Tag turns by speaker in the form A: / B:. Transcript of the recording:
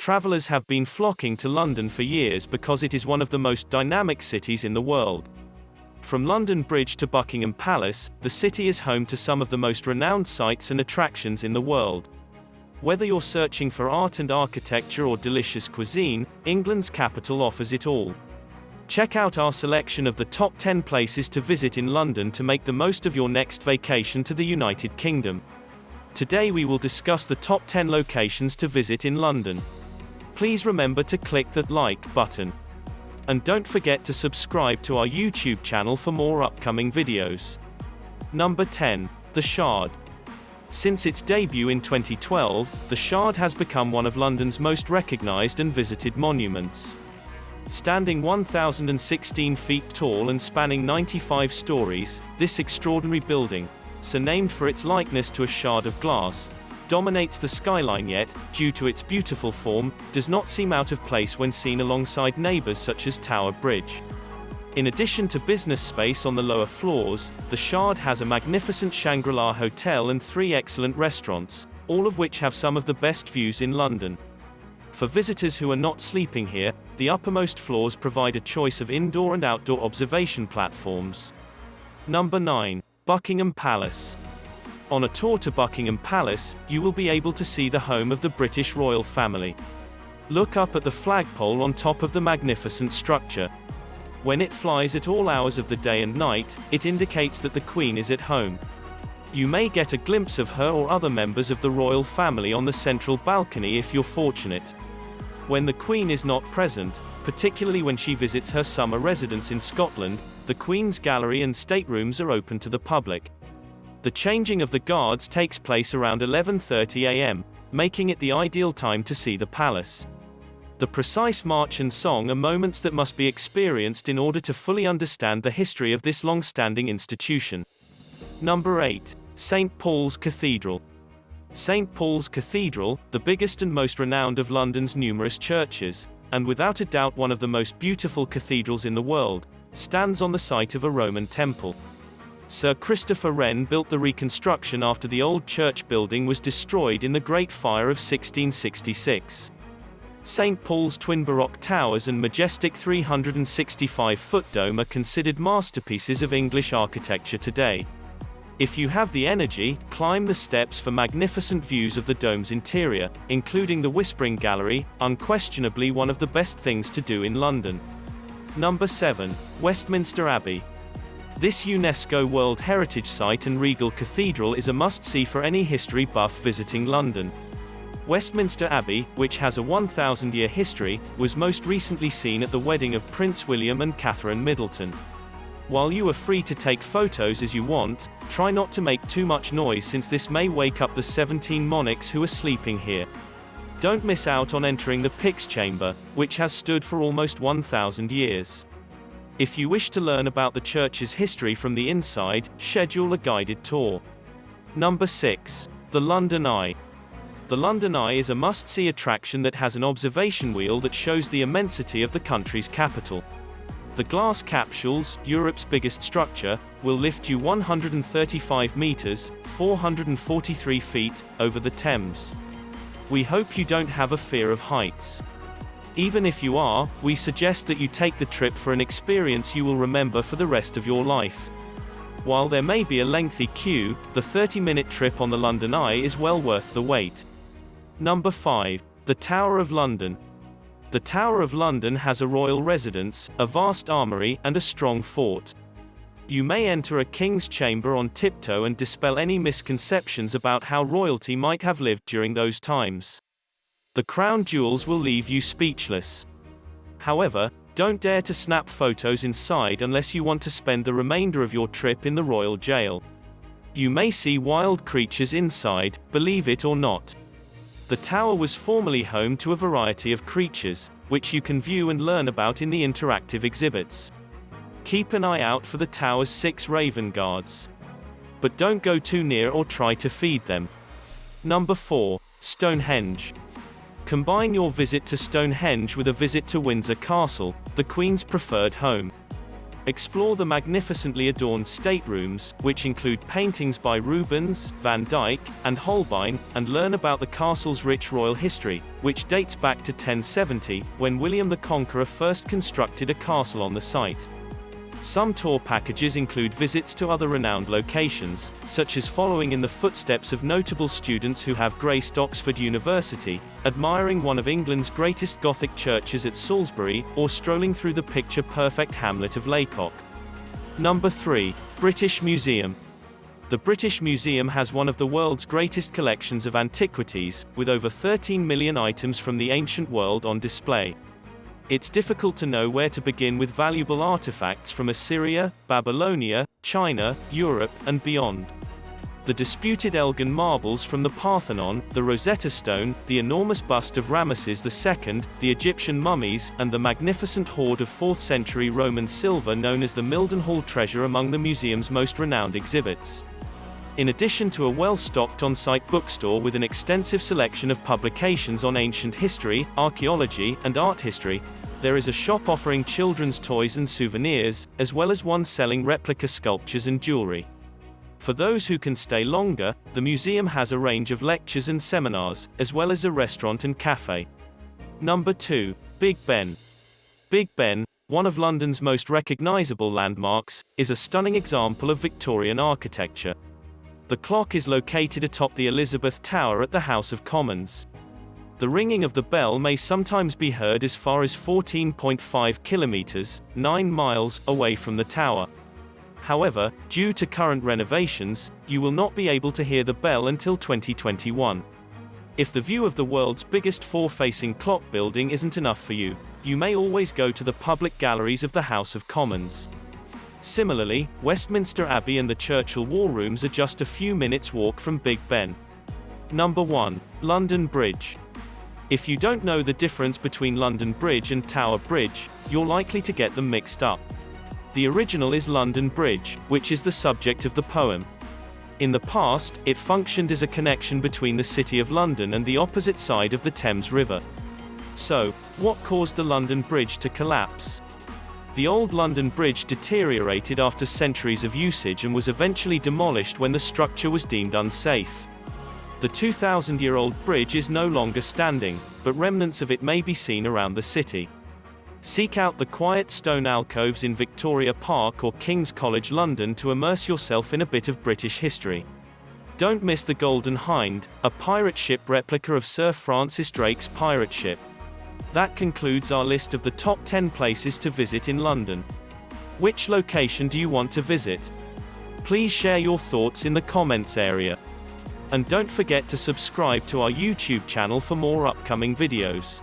A: Travelers have been flocking to London for years because it is one of the most dynamic cities in the world. From London Bridge to Buckingham Palace, the city is home to some of the most renowned sights and attractions in the world. Whether you're searching for art and architecture or delicious cuisine, England's capital offers it all. Check out our selection of the top 10 places to visit in London to make the most of your next vacation to the United Kingdom. Today we will discuss the top 10 locations to visit in London. Please remember to click that like button. And don't forget to subscribe to our YouTube channel for more upcoming videos. Number 10. The Shard. Since its debut in 2012, the Shard has become one of London's most recognised and visited monuments. Standing 1,016 feet tall and spanning 95 stories, this extraordinary building, so named for its likeness to a shard of glass, dominates the skyline yet, due to its beautiful form, does not seem out of place when seen alongside neighbours such as Tower Bridge. In addition to business space on the lower floors, the Shard has a magnificent Shangri-La hotel and 3 excellent restaurants, all of which have some of the best views in London. For visitors who are not sleeping here, the uppermost floors provide a choice of indoor and outdoor observation platforms. Number 9. Buckingham Palace. On a tour to Buckingham Palace, you will be able to see the home of the British royal family. Look up at the flagpole on top of the magnificent structure. When it flies at all hours of the day and night, it indicates that the Queen is at home. You may get a glimpse of her or other members of the royal family on the central balcony if you're fortunate. When the Queen is not present, particularly when she visits her summer residence in Scotland, the Queen's gallery and staterooms are open to the public. The changing of the guards takes place around 11:30 a.m., making it the ideal time to see the palace. The precise march and song are moments that must be experienced in order to fully understand the history of this long-standing institution. Number 8. St. Paul's Cathedral. St. Paul's Cathedral, the biggest and most renowned of London's numerous churches, and without a doubt one of the most beautiful cathedrals in the world, stands on the site of a Roman temple. Sir Christopher Wren built the reconstruction after the old church building was destroyed in the Great Fire of 1666. St. Paul's twin Baroque towers and majestic 365-foot dome are considered masterpieces of English architecture today. If you have the energy, climb the steps for magnificent views of the dome's interior, including the Whispering Gallery, unquestionably one of the best things to do in London. Number 7. Westminster Abbey. This UNESCO World Heritage Site and regal cathedral is a must-see for any history buff visiting London. Westminster Abbey, which has a 1,000-year history, was most recently seen at the wedding of Prince William and Catherine Middleton. While you are free to take photos as you want, try not to make too much noise since this may wake up the 17 monarchs who are sleeping here. Don't miss out on entering the Pyx Chamber, which has stood for almost 1,000 years. If you wish to learn about the church's history from the inside, schedule a guided tour. Number 6. The London Eye. The London Eye is a must-see attraction that has an observation wheel that shows the immensity of the country's capital. The glass capsules, Europe's biggest structure, will lift you 135 meters, 443 feet, over the Thames. We hope you don't have a fear of heights. Even if you are, we suggest that you take the trip for an experience you will remember for the rest of your life. While there may be a lengthy queue, the 30-minute trip on the London Eye is well worth the wait. Number 5. The Tower of London. The Tower of London has a royal residence, a vast armoury, and a strong fort. You may enter a king's chamber on tiptoe and dispel any misconceptions about how royalty might have lived during those times. The crown jewels will leave you speechless. However, don't dare to snap photos inside unless you want to spend the remainder of your trip in the royal jail. You may see wild creatures inside, believe it or not. The tower was formerly home to a variety of creatures, which you can view and learn about in the interactive exhibits. Keep an eye out for the tower's 6 raven guards. But don't go too near or try to feed them. Number 4. Stonehenge. Combine your visit to Stonehenge with a visit to Windsor Castle, the Queen's preferred home. Explore the magnificently adorned staterooms, which include paintings by Rubens, Van Dyck, and Holbein, and learn about the castle's rich royal history, which dates back to 1070, when William the Conqueror first constructed a castle on the site. Some tour packages include visits to other renowned locations, such as following in the footsteps of notable students who have graced Oxford University, admiring one of England's greatest Gothic churches at Salisbury, or strolling through the picture-perfect hamlet of Laycock. Number 3. British Museum. The British Museum has one of the world's greatest collections of antiquities, with over 13 million items from the ancient world on display. It's difficult to know where to begin with valuable artifacts from Assyria, Babylonia, China, Europe, and beyond. The disputed Elgin marbles from the Parthenon, the Rosetta Stone, the enormous bust of Ramesses II, the Egyptian mummies, and the magnificent hoard of 4th-century Roman silver known as the Mildenhall treasure among the museum's most renowned exhibits. In addition to a well-stocked on-site bookstore with an extensive selection of publications on ancient history, archaeology, and art history, there is a shop offering children's toys and souvenirs, as well as one selling replica sculptures and jewelry. For those who can stay longer, the museum has a range of lectures and seminars, as well as a restaurant and cafe. Number 2. Big Ben. Big Ben, one of London's most recognizable landmarks, is a stunning example of Victorian architecture. The clock is located atop the Elizabeth Tower at the House of Commons. The ringing of the bell may sometimes be heard as far as 14.5 kilometers, 9 miles, away from the tower. However, due to current renovations, you will not be able to hear the bell until 2021. If the view of the world's biggest four-facing clock building isn't enough for you, you may always go to the public galleries of the House of Commons. Similarly, Westminster Abbey and the Churchill War Rooms are just a few minutes' walk from Big Ben. Number 1. London Bridge. If you don't know the difference between London Bridge and Tower Bridge, you're likely to get them mixed up. The original is London Bridge, which is the subject of the poem. In the past, it functioned as a connection between the City of London and the opposite side of the Thames River. So, what caused the London Bridge to collapse? The old London Bridge deteriorated after centuries of usage and was eventually demolished when the structure was deemed unsafe. The 2,000-year-old bridge is no longer standing, but remnants of it may be seen around the city. Seek out the quiet stone alcoves in Victoria Park or King's College London to immerse yourself in a bit of British history. Don't miss the Golden Hind, a pirate ship replica of Sir Francis Drake's pirate ship. That concludes our list of the top 10 places to visit in London. Which location do you want to visit? Please share your thoughts in the comments area. And don't forget to subscribe to our YouTube channel for more upcoming videos.